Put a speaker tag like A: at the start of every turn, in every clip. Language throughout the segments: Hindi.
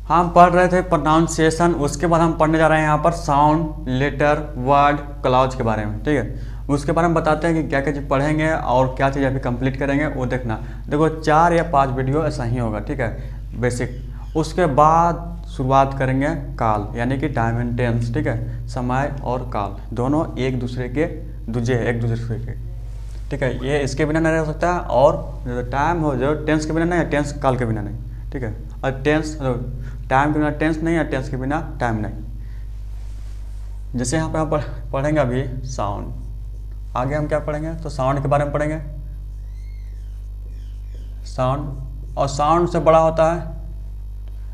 A: हम पढ़ रहे थे प्रोनाउंसिएशन, उसके बाद हम पढ़ने जा रहे हैं यहाँ पर साउंड, लेटर, वर्ड, क्लॉज के बारे में। ठीक है, उसके बारे में बताते हैं कि क्या क्या चीज़ पढ़ेंगे और क्या चीज़ अभी कंप्लीट करेंगे वो देखना। देखो 4 या 5 वीडियो ऐसा ही होगा। ठीक है, बेसिक। उसके बाद शुरुआत करेंगे काल, यानी कि टाइम एंड टेंस। ठीक है, समय और काल दोनों एक दूसरे के एक दूसरे के। ठीक है, ये इसके बिना नहीं रह सकता, और टाइम हो जो टेंस के बिना नहीं है, टेंस काल के बिना नहीं। ठीक है, और टेंस टाइम के बिना टेंस नहीं है, टेंस के बिना टाइम नहीं। जैसे यहाँ पर हम पढ़ेंगे अभी साउंड, आगे हम क्या पढ़ेंगे तो साउंड के बारे में पढ़ेंगे। साउंड, और साउंड से बड़ा होता है,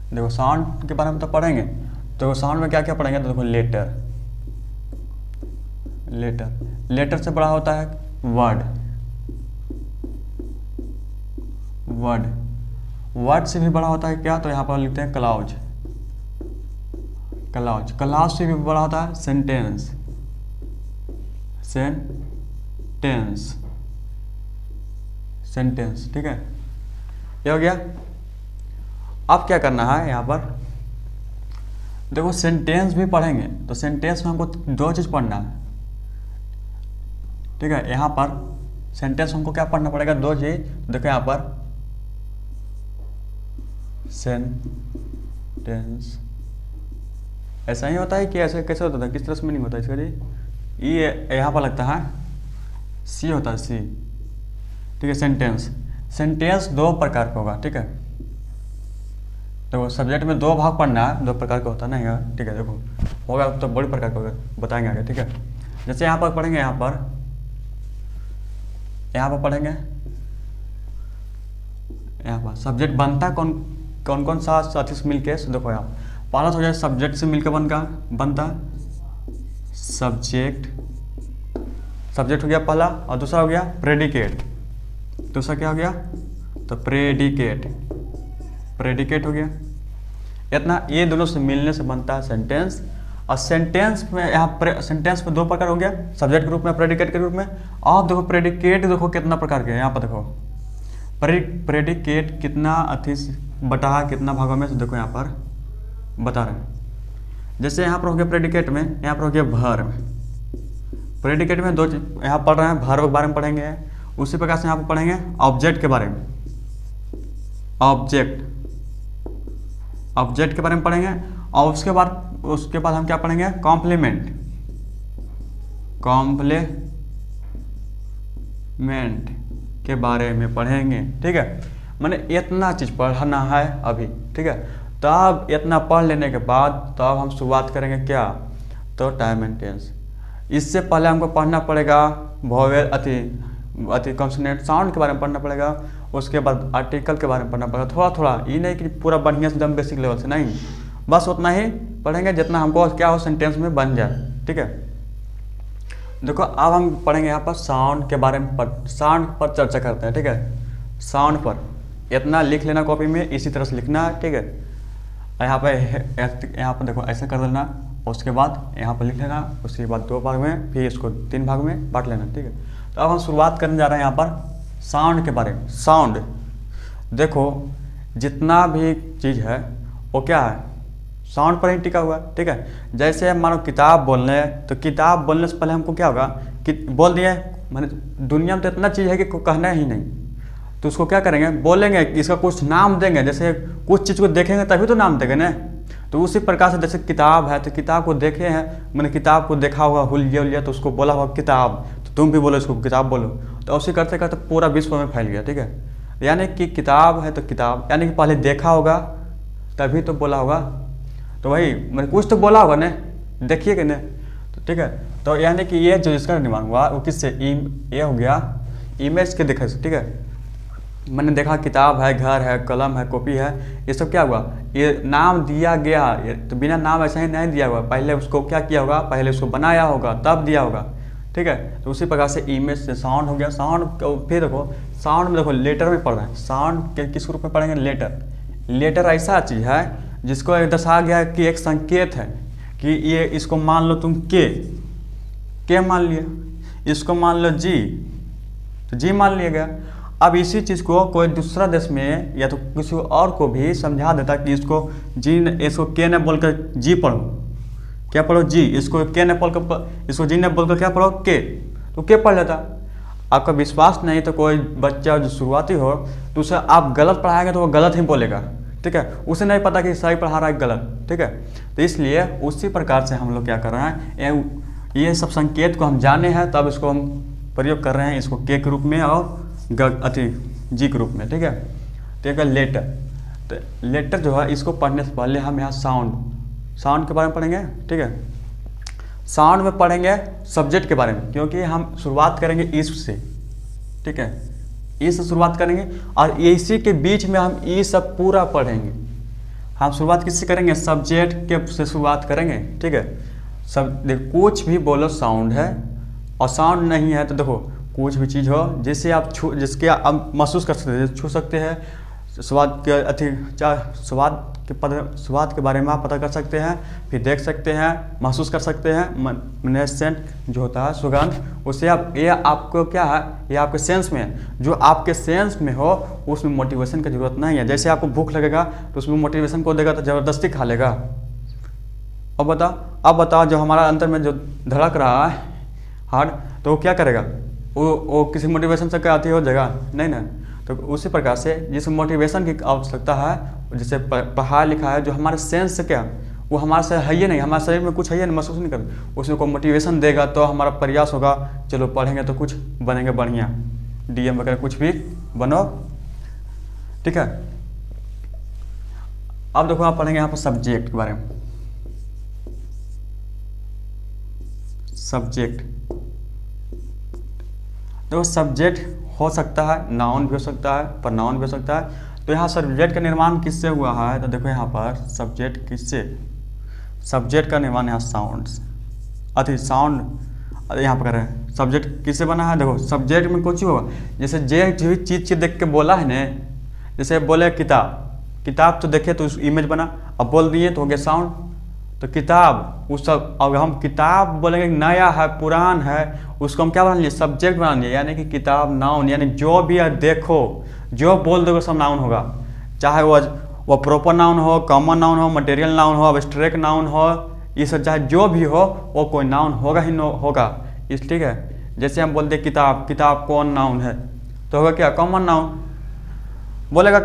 A: देखो साउंड के बारे में तो पढ़ेंगे। तो साउंड में क्या क्या पढ़ेंगे तो देखो लेटर, लेटर से बड़ा होता है वर्ड, वर्ड से भी बड़ा होता है क्या, तो यहाँ पर लिखते हैं क्लाउज, क्लाउज से भी बड़ा होता है सेंटेंस, सेंटेंस। ठीक है, ये हो गया। अब क्या करना है यहाँ पर, देखो सेंटेंस भी पढ़ेंगे तो सेंटेंस में हमको 2 चीज़ पढ़ना है। ठीक है, यहाँ पर सेंटेंस हमको क्या पढ़ना पड़ेगा, 2 चीज। देखो यहाँ पर सेंटेंस ऐसा ही होता है कि ऐसे कैसे होता था, किस तरह से मीनिंग होता है इसका जी, ये यहाँ पर लगता है सी होता है, सी। ठीक है, सेंटेंस 2 प्रकार का होगा। ठीक है, देखो सब्जेक्ट में 2 भाग पढ़ना है, 2 प्रकार का होता नहीं है। ठीक है, देखो होगा तो बड़ी प्रकार का होगा, बताएंगे आगे। ठीक है, जैसे यहाँ पर पढ़ेंगे, यहाँ पर पढ़ेंगे, यहाँ पर सब्जेक्ट बनता है कौन सा साथी से मिलके। देखो यहाँ पहला हो जाए सब्जेक्ट से मिलकर बनता सब्जेक्ट हो गया पहला, और दूसरा हो गया प्रेडिकेट। दूसरा क्या हो गया तो प्रेडिकेट हो गया। इतना, ये दोनों से मिलने से बनता है सेंटेंस। और सेंटेंस में यहाँ सेंटेंस में 2 प्रकार हो गया, सब्जेक्ट के रूप में, प्रेडिकेट के रूप में। और देखो प्रेडिकेट देखो कितना प्रकार के, यहाँ पर देखो प्रेडिकेट कितना बटा कितना भागों में, देखो यहाँ पर बता रहे हैं। जैसे यहाँ पर हो गया प्रेडिकेट में, यहाँ पर हो गया वर्ब। प्रेडिकेट में 2 चीज यहाँ पढ़ रहे हैं, वर्ब के बारे में पढ़ेंगे। उसी प्रकार से यहाँ पर पढ़ेंगे ऑब्जेक्ट के बारे में, ऑब्जेक्ट के बारे में पढ़ेंगे। और उसके बाद हम क्या पढ़ेंगे, कॉम्प्लीमेंट के बारे में पढ़ेंगे। ठीक है, मैंने इतना चीज़ पढ़ना है अभी। ठीक है, तब इतना पढ़ लेने के बाद तब हम शुरुआत करेंगे क्या, तो टाइम एंड टेंस। इससे पहले हमको पढ़ना पड़ेगा वोवेल अति कॉन्सोनेंट साउंड के बारे में पढ़ना पड़ेगा। उसके बाद आर्टिकल के बारे में पढ़ना पड़ेगा, थोड़ा थोड़ा, ये नहीं कि पूरा बढ़िया से एकदम बेसिक लेवल से नहीं, बस उतना ही पढ़ेंगे जितना हमको क्या हो सेंटेंस में बन जाए। ठीक है, देखो अब हम पढ़ेंगे यहाँ पर साउंड के बारे में, साउंड पर चर्चा करते हैं। ठीक है, साउंड पर इतना लिख लेना कॉपी में, इसी तरह से लिखना है। ठीक है, यहाँ पर देखो ऐसे कर देना, उसके बाद यहाँ पर लिख लेना, उसके बाद 2 भाग में, फिर इसको 3 भाग में बांट लेना। ठीक है, तो अब हम शुरुआत करने जा रहे हैं यहाँ पर साउंड के बारे में। साउंड देखो जितना भी चीज़ है वो क्या है, साउंड पर ही टिका हुआ है। ठीक है, जैसे मानो किताब बोलने हैं, तो किताब बोलने से पहले हमको क्या होगा कि बोल दिए, मैंने दुनिया में तो इतना चीज़ है कि कहना ही नहीं, तो उसको क्या करेंगे, बोलेंगे, इसका कुछ नाम देंगे। जैसे कुछ चीज़ को देखेंगे तभी तो नाम देंगे ना, तो उसी प्रकार से जैसे किताब है, तो किताब को देखे हैं, मैंने किताब को देखा होगा, हुलिया तो उसको बोला होगा किताब, तो तुम भी बोलो इसको किताब बोलो, तो उसी करते करते पूरा विश्व में फैल गया। ठीक है, यानी कि किताब है तो किताब, यानी कि पहले देखा होगा तभी तो बोला होगा, तो वही मैंने कुछ तो बोला होगा ना, देखिए कि नहीं। तो ठीक है, तो यानी कि ये जो इसका निर्माण हुआ वो किससे, ये हो गया इमेज के देखने से। ठीक है, मैंने देखा किताब है, घर है, कलम है, कॉपी है, ये सब क्या हुआ, ये नाम दिया गया, तो बिना नाम ऐसा ही नहीं दिया हुआ, पहले उसको क्या किया होगा, पहले उसको बनाया होगा तब दिया होगा। ठीक है, तो उसी प्रकार से इमेज से साउंड हो गया। साउंड फिर देखो साउंड में देखो लेटर में पढ़ रहे हैं, साउंड किस रूप में पढ़ेंगे, लेटर ऐसा चीज़ है जिसको दर्शाया गया कि एक संकेत है कि ये, इसको मान लो तुम के मान लिया, इसको मान लो जी, तो जी मान लिया गया। अब इसी चीज़ को कोई दूसरा देश में या तो किसी और को भी समझा देता कि इसको इसको के ने बोलकर जी पढ़ो, क्या पढ़ो जी, इसको के ने बोलकर, इसको जी ने बोलकर क्या पढ़ो के, तो के पढ़ लेता। आपका विश्वास नहीं तो कोई बच्चा जो शुरुआती हो तो उसे आप गलत पढ़ाएंगे तो वो गलत ही बोलेगा, ठीक है, उसे नहीं पता कि सही पढ़ा रहा है गलत, ठीक है। तो इसलिए उसी प्रकार से हम लोग क्या कर रहे हैं, ये सब संकेत को हम जाने हैं तब इसको हम प्रयोग कर रहे हैं, इसको के रूप में और जी के रूप में, ठीक है। तो एक लेटर, तो लेटर जो है इसको पढ़ने से पहले हम यहाँ साउंड के बारे में पढ़ेंगे, ठीक है। साउंड में पढ़ेंगे सब्जेक्ट के बारे में, क्योंकि हम शुरुआत करेंगे इस से, ठीक है, ई से शुरुआत करेंगे और इसी के बीच में हम ई सब पूरा पढ़ेंगे। हम शुरुआत किससे करेंगे, सब्जेक्ट के से शुरुआत करेंगे, ठीक है। सब देखो कुछ भी बोलो साउंड है, और साउंड नहीं है तो देखो कुछ भी चीज़ हो जिससे आप जिसके आप महसूस कर सकते हैं, छू सकते हैं, स्वाद के स्वाद के बारे में आप पता कर सकते हैं, फिर देख सकते हैं, महसूस कर सकते हैं, सेंट जो होता है सुगंध, उससे आप ये आपको क्या है, ये आपके सेंस में है, जो आपके सेंस में हो उसमें मोटिवेशन की जरूरत नहीं है। जैसे आपको भूख लगेगा तो उसमें मोटिवेशन को देगा तो ज़बरदस्ती खा लेगा। अब बताओ जो हमारा अंदर में जो धड़क रहा है हार्ट, तो वो क्या करेगा, वो किसी मोटिवेशन से क्या आती हो जाएगा, नहीं ना। तो उसी प्रकार से जिस मोटिवेशन की आवश्यकता है, जैसे पढ़ा लिखा है, जो हमारे सेंस से क्या, वो हमारे से है ही नहीं, हमारे शरीर में कुछ है ही नहीं, महसूस नहीं कर, उसमें कोई मोटिवेशन देगा तो हमारा प्रयास होगा, चलो पढ़ेंगे तो कुछ बनेंगे बढ़िया, डीएम वगैरह कुछ भी बनो, ठीक है। अब देखो आप पढ़ेंगे यहाँ पर सब्जेक्ट के बारे में। सब्जेक्ट देखो, सब्जेक्ट हो सकता है नाउन भी हो सकता है, प्रोनाउन भी हो सकता है। तो यहाँ सब्जेक्ट का निर्माण किससे हुआ है, तो देखो यहाँ पर सब्जेक्ट किससे, सब्जेक्ट का निर्माण यहाँ साउंड यहाँ पर कर रहे हैं। सब्जेक्ट किससे बना है, देखो सब्जेक्ट में कुछ होगा, जैसे जो चीज़ देख के बोला है ना, जैसे बोले किताब तो देखे तो उस इमेज बना, अब बोल दिए तो हो गया साउंड। तो किताब उस सब, अब हम किताब बोलेंगे नया है पुरान है, उसको हम क्या बना लिए, सब्जेक्ट बना लिए, यानी कि किताब नाउन, यानी जो भी है देखो जो बोल दोगे सब नाउन होगा, चाहे वो प्रॉपर नाउन हो, कॉमन नाउन हो, मटेरियल नाउन हो, एब्स्ट्रैक्ट नाउन हो, ये सब चाहे जो भी हो वो कोई नाउन होगा ही होगा, इस ठीक है। जैसे हम बोलते किताब कौन नाउन है तो होगा क्या, कॉमन नाउन बोलेगा,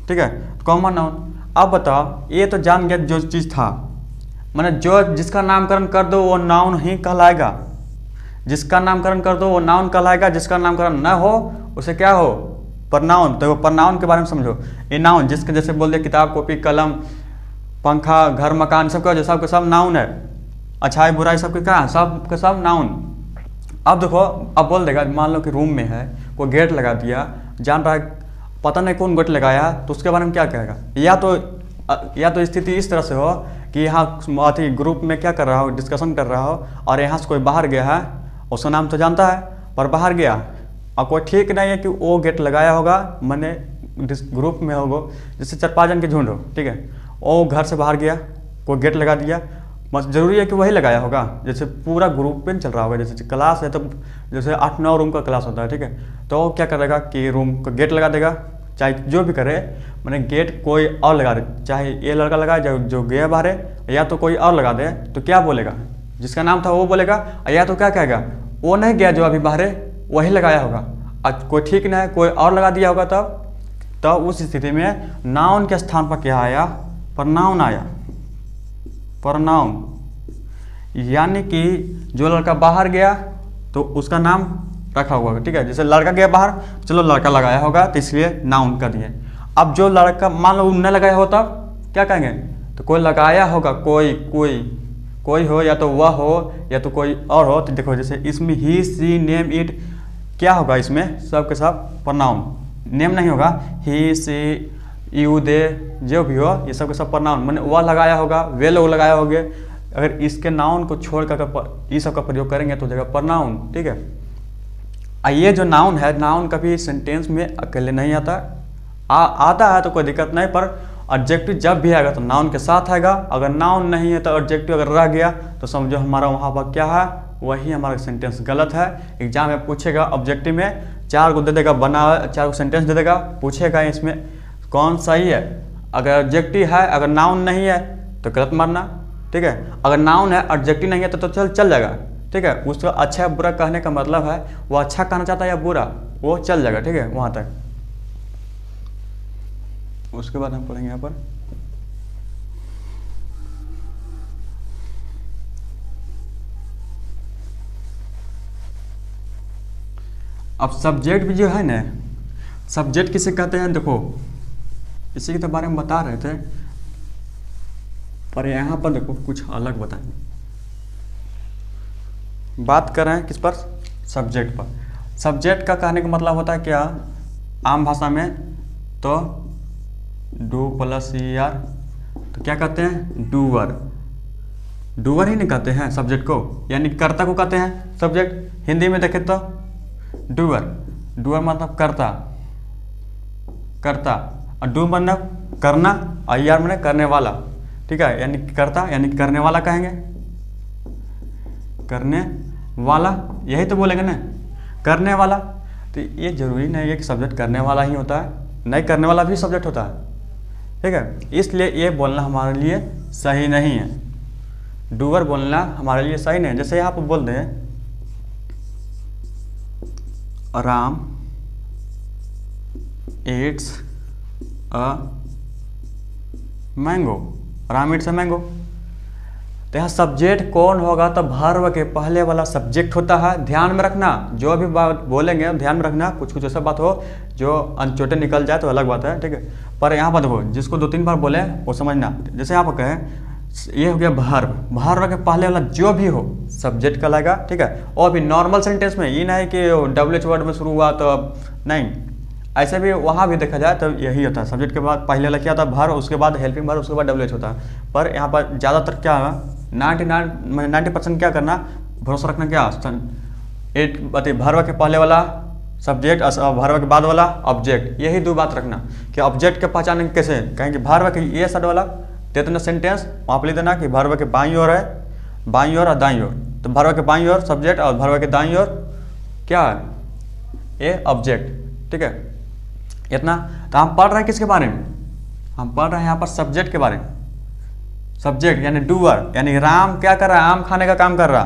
A: ठीक है, कॉमन नाउन। अब बताओ ये तो जान गया जो चीज़ था, मैंने जो जिसका नामकरण कर दो वो नाउन ही कहलाएगा, जिसका नामकरण कर दो वो नाउन कहलाएगा, जिसका नामकरण न हो उसे क्या हो, प्रोनाउन। तो प्रोनाउन के बारे में समझो, ये नाउन जिसके जैसे बोल दे किताब कॉपी कलम पंखा घर मकान सबका जो सबके सब नाउन है, अच्छाई बुराई सबके क्या सबके सब नाउन। अब देखो अब बोल देगा, मान लो कि रूम में है कोई गेट लगा दिया, जान रहा है पता नहीं कौन गेट लगाया, तो उसके बारे में क्या कहेगा, या तो स्थिति इस तरह से हो कि यहाँ अथी ग्रुप में क्या कर रहा हो, डिस्कशन कर रहा हो, और यहाँ से कोई बाहर गया है, उसका नाम तो जानता है पर बाहर गया, और कोई ठीक नहीं है कि वो गेट लगाया होगा, मैंने ग्रुप में होगा जैसे 4-5 जन के झुंड हो, ठीक है, वो घर से बाहर गया कोई गेट लगा दिया, बस जरूरी है कि वही लगाया होगा, जैसे पूरा ग्रुप पे चल रहा होगा, जैसे क्लास है तो जैसे 8-9 रूम का क्लास होता है, ठीक है, तो वो क्या करेगा कि रूम का गेट लगा देगा, चाहे जो भी करे, मैंने गेट कोई और लगा दे, चाहे ये लड़का लगाए जो गया बाहर है, या तो कोई और लगा दे, तो क्या बोलेगा, जिसका नाम था वो बोलेगा, या तो क्या कहेगा, वो नहीं गया जो अभी बाहर है वही लगाया होगा, आज कोई ठीक नहीं है कोई और लगा दिया होगा, तब उस स्थिति में नाउन के स्थान पर क्या आया, प्रोनाउन आया, प्रोनाउन। यानी कि जो लड़का बाहर गया तो उसका नाम रखा हुआ है, ठीक है, जैसे लड़का गया बाहर, चलो लड़का लगाया होगा तो इसलिए नाउन कर दिए। अब जो लड़का मान लो न लगाया हो तब क्या कहेंगे, तो कोई लगाया होगा, कोई हो, या तो वह हो या तो कोई और हो, तो देखो जैसे इसमें ही सी नेम इट क्या होगा, इसमें सब के सब प्रोनाउन, नेम नहीं होगा, ही सी यू दे जो भी हो ये सब के सब प्रोनाउन, मैंने वह लगाया होगा वे लोग लगाया होंगे। अगर इसके नाउन को छोड़कर ये सब का प्रयोग करेंगे तो जगह प्रोनाउन, ठीक है। ये जो नाउन है, नाउन कभी सेंटेंस में अकेले नहीं आता, आता है तो कोई दिक्कत नहीं, पर एडजेक्टिव जब भी आएगा तो नाउन के साथ आएगा, अगर नाउन नहीं है तो एडजेक्टिव अगर रह गया तो समझो हमारा वहाँ पर क्या है, वही हमारा सेंटेंस गलत है। एग्जाम में पूछेगा ऑब्जेक्टिव में 4 को दे देगा, बना 4 को सेंटेंस दे देगा, पूछेगा इसमें कौन सही है। अगर एडजेक्टिव है, अगर नाउन नहीं है तो गलत मारना, ठीक है। अगर नाउन है एडजेक्टिव नहीं है तो चल जाएगा, ठीक है। उसका अच्छा बुरा कहने का मतलब है वो अच्छा कहना चाहता है या बुरा, वो चल जाएगा, ठीक है, वहाँ तक। उसके बाद हम पढ़ेंगे यहाँ पर अब सब्जेक्ट भी जो है ना, सब्जेक्ट किसे कहते हैं, देखो इसी के तो बारे में बता रहे थे, पर यहाँ पर देखो कुछ अलग बताएंगे। बात कर रहे हैं किस पर, सब्जेक्ट पर। सब्जेक्ट का कहने का मतलब होता है क्या, आम भाषा में तो डू प्लस ER, तो क्या कहते हैं, डूअर। डूअर ही नहीं कहते हैं सब्जेक्ट को, यानी कर्ता को कहते हैं सब्जेक्ट। हिंदी में देखें तो डूअर, डूअर मतलब करता, करता, और डू मतलब करना, और ER मतलब करने वाला, ठीक है, यानी करता यानी करने वाला कहेंगे, करने वाला, यही तो बोलेंगे ना, करने वाला। तो ये जरूरी नहीं है कि सब्जेक्ट करने वाला ही होता है, नहीं करने वाला भी सब्जेक्ट होता है, ठीक है। इसलिए ये बोलना हमारे लिए सही नहीं है, डूअर बोलना हमारे लिए सही नहीं है। जैसे यहाँ पर बोल दें Ram eats a mango, Ram eats a mango. तो यहाँ सब्जेक्ट कौन होगा, तो वर्ब के पहले वाला सब्जेक्ट होता है। ध्यान में रखना, जो भी बात बोलेंगे ध्यान में रखना, कुछ कुछ ऐसा बात हो जो अनचोटे निकल जाए तो अलग बात है, ठीक है। पर यहाँ पर देखो जिसको 2-3 बार बोले वो समझना। जैसे यहाँ पर कहें ये हो गया वर्ब, वर्ब के पहले वाला जो भी हो सब्जेक्ट कहलाएगा, ठीक है। और भी नॉर्मल सेंटेंस में ये नहीं कि WH वर्ड में शुरू हुआ तो नहीं, ऐसे भी वहाँ भी देखा जाए तो यही होता है। सब्जेक्ट के बाद पहले वाला क्या होता है, वर्ब, उसके बाद हेल्पिंग वर्ब, उसके बाद WH होता है। पर यहाँ पर ज़्यादातर क्या है, 90% क्या करना, भरोसा रखना, क्या वर्ब के पहले वाला सब्जेक्ट, वर्ब के बाद वाला ऑब्जेक्ट, यही 2 बात रखना। कि ऑब्जेक्ट के पहचान कैसे, कहेंगे वर्ब के ये साइड वाला दे देना सेंटेंस, वहाँ पर लिख देना कि वर्ब के बाईं ओर है, बाईं ओर और दाईं ओर। तो वर्ब के बाईं ओर सब्जेक्ट और वर्ब के दाईं ओर क्या है, ये ऑब्जेक्ट, ठीक है। इतना तो हम पढ़ रहे हैं किसके बारे में, हम पढ़ रहे हैं यहाँ पर सब्जेक्ट के बारे में। सब्जेक्ट यानी डूअर, यानी राम क्या कर रहा है, आम खाने का काम कर रहा,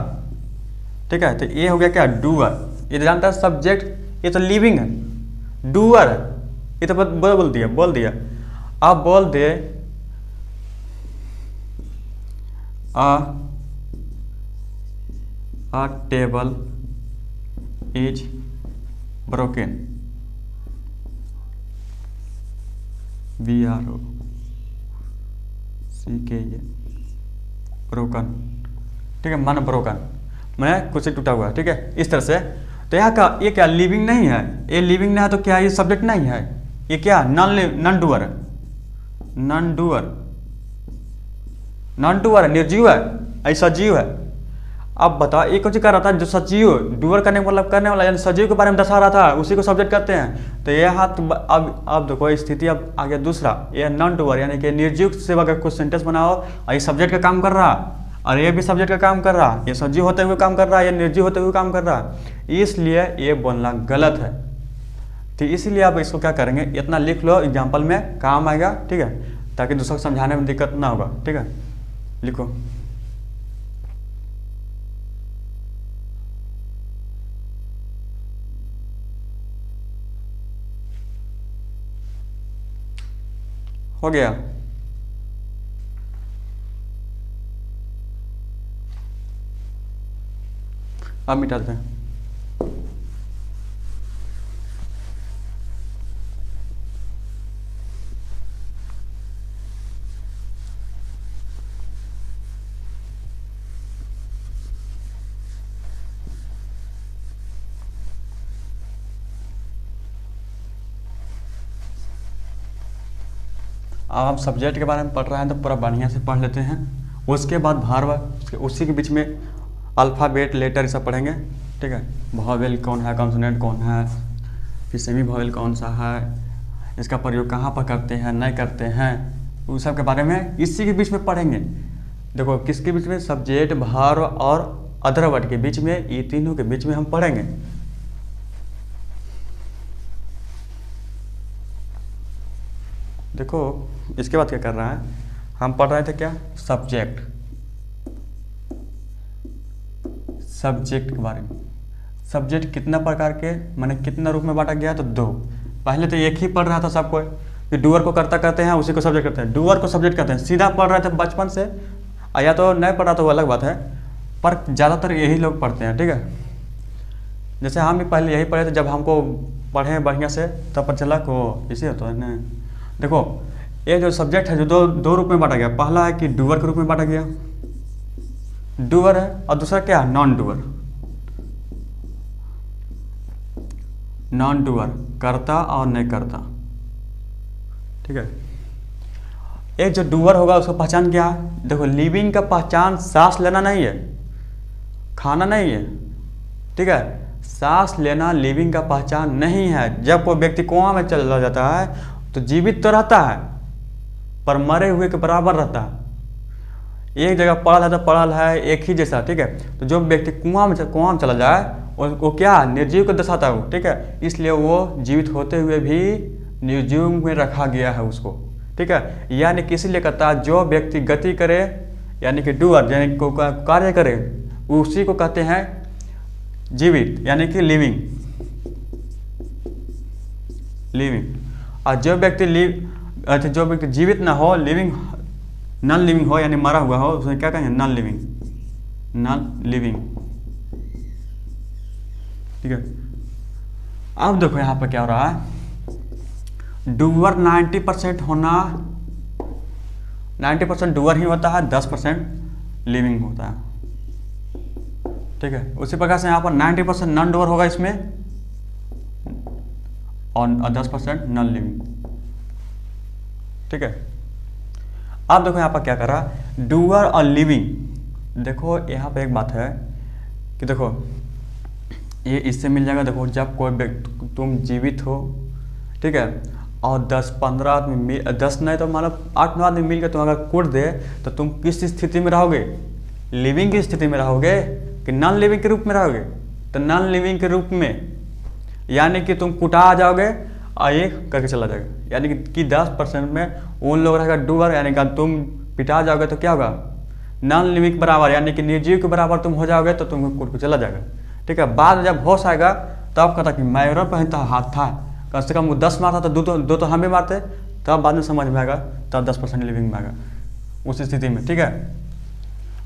A: ठीक है। तो ये हो गया क्या, डूअर। ये जानता है सब्जेक्ट, ये तो लिविंग है, डूअर है, ये तो बोल दिया। अब बोल दे a table is broken, BROCKN, broken, ठीक है, मन ब्रोकन, मैं कुछ टूटा हुआ, ठीक है, इस तरह से। तो यहाँ का ये क्या लिविंग नहीं है, ये लिविंग नहीं है तो क्या ये सब्जेक्ट नहीं है, ये क्या non doer, non doer, non doer है, निर्जीव है, ऐसा जीव है। अब बताओ ये कुछ कर रहा था जो सजीव, डूअर करने का मतलब करने वाला, यानी सजीव के बारे में दर्शा रहा था, उसी को सब्जेक्ट करते हैं। तो ये हाथ अब देखो स्थिति अब आ गया दूसरा, ये नॉन डूअर यानी कि निर्जीव से अगर कुछ सेंटेंस बनाओ और ये सब्जेक्ट का काम कर रहा और ये भी सब्जेक्ट का काम कर रहा, ये सजीव होते हुए काम कर रहा है, ये निर्जीव होते हुए काम कर रहा, इसलिए ये बोलना गलत है। तो इसीलिए आप इसको क्या करेंगे, इतना लिख लो, एग्जाम्पल में काम आएगा, ठीक है, ताकि दूसरों को समझाने में दिक्कत ना होगा, ठीक है। लिखो हो गया। अब मिटा देते हैं। अब हम सब्जेक्ट के बारे में पढ़ रहे हैं तो पूरा बढ़िया से पढ़ लेते हैं। उसके बाद वर्ब, उसी के बीच में अल्फ़ाबेट लेटर सब पढ़ेंगे, ठीक है। वॉवेल कौन है, कॉन्सोनेंट कौन है, फिर सेमी वॉवेल कौन सा है, इसका प्रयोग कहाँ पर करते हैं, नहीं करते हैं, उस सब के बारे में इसी के बीच में पढ़ेंगे। देखो किसके बीच में, सब्जेक्ट, वर्ब और अदर वर्ड के बीच में, ये तीनों के बीच में हम पढ़ेंगे। देखो इसके बाद क्या कर रहा है, हम पढ़ रहे थे क्या, सब्जेक्ट, सब्जेक्ट के बारे में। सब्जेक्ट कितना प्रकार के, माने कितना रूप में बांटा गया, तो 2। पहले तो एक ही पढ़ रहा था सबको कि डूअर को करता कहते हैं, उसी को सब्जेक्ट कहते हैं, डूअर को सब्जेक्ट कहते हैं, सीधा पढ़ रहे थे बचपन से। या तो नहीं पढ़ा तो वो अलग बात है, पर ज़्यादातर यही लोग पढ़ते हैं, ठीक है। जैसे हम भी पहले यही पढ़े थे, जब हमको पढ़े बढ़िया से तब पता चला को इसे होता है ना। देखो ये जो सब्जेक्ट है जो दो रूप में बांटा गया, पहला है कि डूअर के रूप में बांटा गया, डूअर है, और दूसरा क्या है, नॉन डूअर। नॉन डूअर करता और नहीं करता, ठीक है। एक जो डूअर होगा उसका पहचान क्या है, देखो लिविंग का पहचान सांस लेना नहीं है, खाना नहीं है, ठीक है। सांस लेना लिविंग का पहचान नहीं है। जब कोई व्यक्ति कोमा में चला जाता है तो जीवित तो रहता है पर मरे हुए के बराबर रहता है। एक जगह पड़ल है तो पड़ल है, एक ही जैसा, ठीक है। तो जो व्यक्ति कुआं में चला जाए वो क्या निर्जीव को दर्शाता है वो, ठीक है। इसलिए वो जीवित होते हुए भी निर्जीव में रखा गया है उसको, ठीक है। यानी किसी लिए कहता है जो व्यक्ति गति करे, यानी कि डूअर, यानी को कार्य करे, उसी को कहते हैं जीवित, यानी कि लिविंग। और जो व्यक्ति जीवित ना हो, नॉन लिविंग हो, यानी मरा हुआ हो, उसमें क्या कहेंगे, नॉन लिविंग, ठीक है। अब देखो यहाँ पर क्या हो रहा है, डूअर 90% होना, 90% डूअर ही होता है, 10% लिविंग होता है, ठीक है। उसी प्रकार से यहाँ पर 90% नॉन डूअर होगा इसमें, और 10% नॉन लिविंग, ठीक है। अब देखो यहाँ पर क्या कर रहा है, डूअर और लिविंग। देखो यहाँ पे एक बात है कि देखो ये इससे मिल जाएगा। देखो जब कोई व्यक्ति, तुम जीवित हो, ठीक है, और 10-15 आदमी 10 नहीं तो मतलब 8-9 आदमी मिलकर तुम अगर कूट दे तो तुम किस स्थिति में रहोगे, लिविंग की स्थिति में रहोगे कि नॉन लिविंग के रूप में रहोगे। तो नॉन लिविंग के रूप में यानी कि तुम कुटा आ जाओगे और ये करके चला जाएगा, यानी कि 10% में उन लोग रहेगा डूअर, यानी कि तुम पिटा जाओगे तो क्या होगा, नॉन लिविंग के बराबर, यानी कि निर्जीव के बराबर तुम हो जाओगे, तो तुम कूट के चला जाएगा, ठीक है। बाद में जब होश आएगा तब कहता कि मेरा पहनता हाथ था, कम से कम वो 10 मारता तो दो तो हम भी मारते, तब बाद में समझ में आएगा, तब 10% लिविंग में आएगा उस स्थिति में, ठीक है।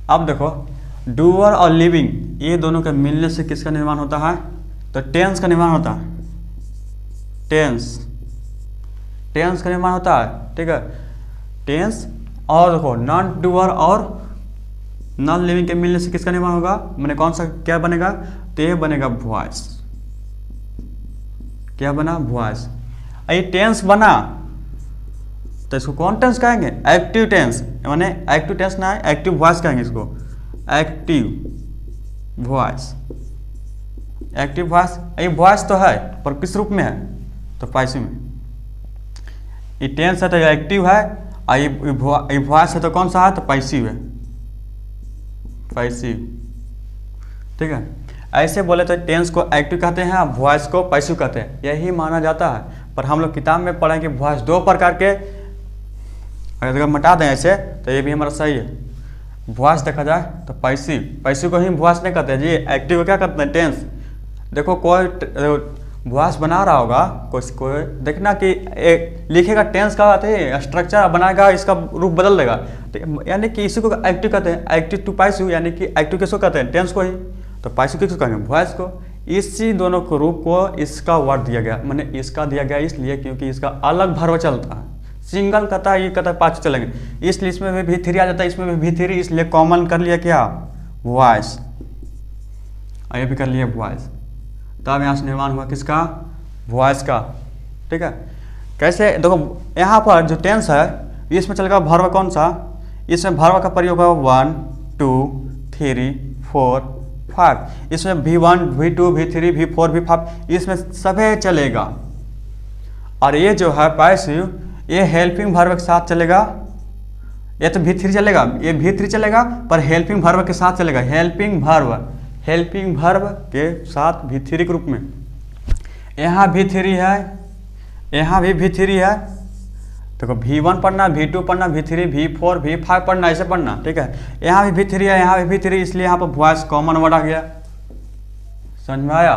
A: अब देखो डूअर और लिविंग ये दोनों के मिलने से किसका निर्माण होता है, तो टेंस का निर्माण होता है, टेंस का निर्माण होता है, ठीक है, टेंस। और देखो नॉन डूअर और नॉन लिविंग के मिलने से किसका निर्माण होगा, मैंने कौन सा क्या बनेगा, तो ये बनेगा वॉइस। क्या बना, वॉइस। ये टेंस बना तो इसको कौन टेंस कहेंगे, एक्टिव टेंस, माने एक्टिव टेंस ना है, एक्टिव वॉइस कहेंगे इसको, एक्टिव वॉइस। एक्टिव वॉइस, ये वॉइस तो है पर किस रूप में है, तो पैसिव में। ये टेंस है तो ये एक्टिव है, और ये वॉइस है तो कौन सा है, तो पैसिव है, पैसिव, ठीक है। ऐसे बोले तो टेंस को एक्टिव कहते हैं और वॉइस को पैसिव कहते हैं, यही माना जाता है। पर हम लोग किताब में पढ़ें कि वॉइस 2 प्रकार के, अगर मटा दें ऐसे तो ये भी हमारा सही है। वॉइस देखा जाए तो पैसिव को ही वॉइस नहीं कहते हैं जी, एक्टिव को क्या कहते हैं, टेंस। देखो कोई वॉइस बना रहा होगा, कोई देखना कि लिखेगा टेंस का स्ट्रक्चर बनाएगा, इसका रूप बदल देगा, तो यानी कि इसी को एक्टिव कहते हैं, एक्टिव टू पैसिव, यानी कि एक्टिव किसको कहते हैं, टेंस को ही, तो पैसिव किसको कहेंगे, वॉइस को। इसी दोनों को रूप को इसका वर्ड दिया गया, मैंने इसका दिया गया इसलिए क्योंकि इसका अलग भर्व चलता है, सिंगल कहता है, ये कहता है पाँच चलेंगे, इसलिए इसमें भी V3 आ जाता है, इसमें भी V3, इसलिए कॉमन कर लिया क्या, वॉइस, और ये भी कर लिया वॉइस। तब यहाँ से निर्माण हुआ किसका, वॉइस का, ठीक है। कैसे, देखो यहाँ पर जो टेंस है इसमें चलेगा भर्व कौन सा, इसमें भर्व का प्रयोग होगा 1 2 3 4 5, इसमें V1 V2 V3 V4 V5, इसमें सभी चलेगा। और ये जो है पैसिव, ये हेल्पिंग वर्ब के साथ चलेगा, ये तो V3 चलेगा, ये V3 चलेगा पर हेल्पिंग वर्ब के साथ चलेगा, हेल्पिंग वर्ब के साथ V3 के रूप में। यहाँ V3 है, यहाँ भी V3 है, देखो V1 पढ़ना, V2 पढ़ना, V3, V4, V5 पढ़ना, ऐसे पढ़ना, ठीक है। यहाँ भी V3 है, यहाँ भी V3, इसलिए यहाँ पर वॉइस कॉमन वर्ड आ गया। समझ में आया?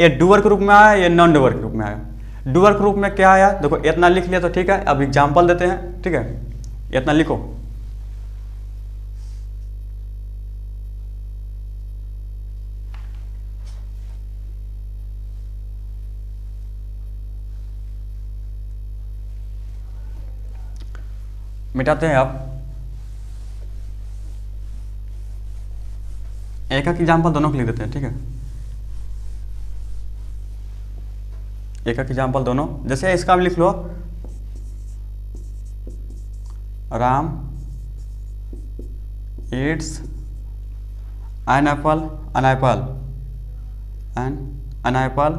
A: ये डूअर के रूप में आया, ये नॉन डूअर के रूप में आया। डूअर के रूप में क्या आया, देखो इतना लिख लिया तो ठीक है। अब एग्जाम्पल देते हैं, ठीक है। इतना लिखो, मिटाते हैं। अब एक एक एग्जाम्पल दोनों को लिख देते हैं, ठीक है। एक एक एग्जाम्पल दोनों, जैसे इसका भी लिख लो, Ram eats an apple, an apple, an apple.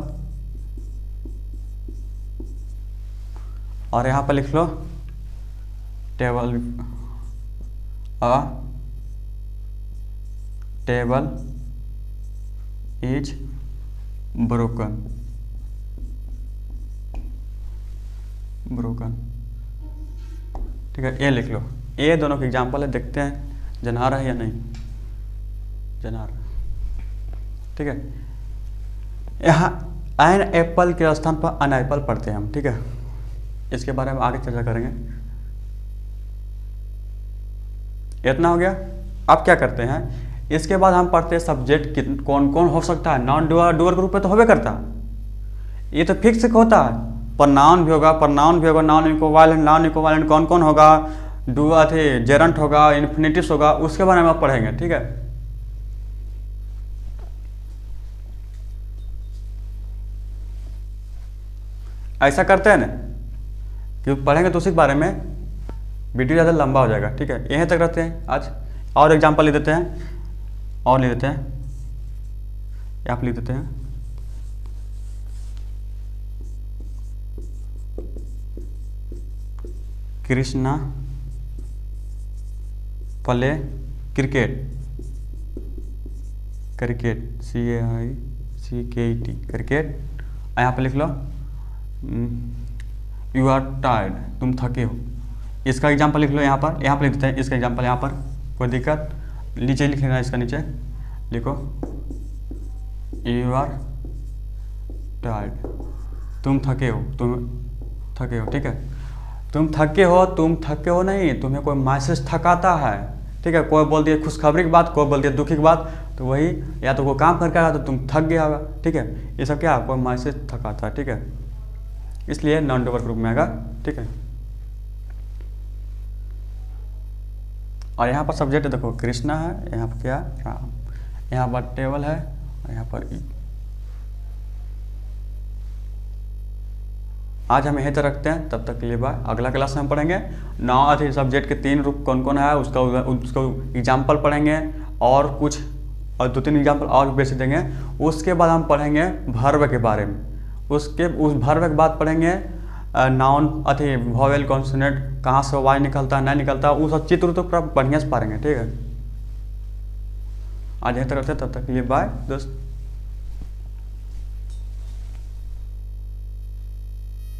A: और यहाँ पर लिख लो table, a table is broken, broken, ठीक है। ये लिख लो, ये दोनों के एग्जाम्पल है, देखते हैं जना रहा है या नहीं जना रहा, ठीक है। यहाँ एन एप्पल के स्थान पर अन एप्पल पढ़ते हैं हम, ठीक है। इसके बारे में आगे चर्चा करेंगे। इतना हो गया। अब क्या करते हैं, इसके बाद हम पढ़ते हैं सब्जेक्ट कौन कौन हो सकता है। नॉन डूअर, डूअर के रूप में तो होबे करता है, ये तो फिक्स होता है। प्रनाउन भी होगा, प्रनाउन भी होगा, नॉन इक्विवेलेंट, नॉन इक्विवेलेंट कौन कौन होगा, डूअर थे, जेरंट होगा, इन्फिनिटिव्स होगा, उसके बारे में आप पढ़ेंगे, ठीक है। ऐसा करते हैं ना कि पढ़ेंगे तो उसी के बारे में वीडियो ज़्यादा लंबा हो जाएगा, ठीक है। यहीं तक रखते हैं आज। और एग्जांपल ले देते हैं, और ले देते हैं, यहाँ पर लिख देते हैं Krishna play cricket, cricket CAICKET, cricket. यहाँ पे लिख लो यू आर टायर्ड, तुम थके हो। इसका एग्जांपल लिख लो यहाँ पर, यहाँ पर लिख देते हैं इसका एग्जांपल यहाँ पर, कोई दिक्कत, नीचे लिख लेना, इसका नीचे लिखो यू आर टायर्ड, तुम थके हो, तुम थके हो, ठीक है। तुम थके हो नहीं, तुम्हें कोई मैसेज थकाता है, ठीक है। कोई बोल दिया खुशखबरी की बात, कोई बोल दिया दुखी की बात, तो वही या तो कोई काम करके आया तो तुम थक गया होगा, ठीक है। ये सब क्या, कोई मैसेज थकाता है, ठीक है। इसलिए नॉन डूअर ग्रुप में आएगा, ठीक है। और यहाँ पर सब्जेक्ट देखो कृष्णा है, यहाँ पर क्या राम, यहाँ पर टेबल है, और यहाँ पर आज हम यहीं तक रखते हैं। तब तक के लिए बाय। अगला क्लास में हम पढ़ेंगे नौ सब्जेक्ट के 3 रूप कौन कौन है, उसका एग्जाम्पल पढ़ेंगे, और कुछ और 2-3 एग्जाम्पल और बेसिक देंगे। उसके बाद हम पढ़ेंगे वर्ब के बारे में। उस वर्ब के बाद पढ़ेंगे नाउन वोवेल कॉन्सोनेंट, कहाँ से वाई निकलता है नहीं निकलता, वो सब चित्र तो पूरा बढ़िया से पढ़ेंगे, ठीक है। आज यहीं तक रखते हैं, तब तक के लिए बाय दोस्त।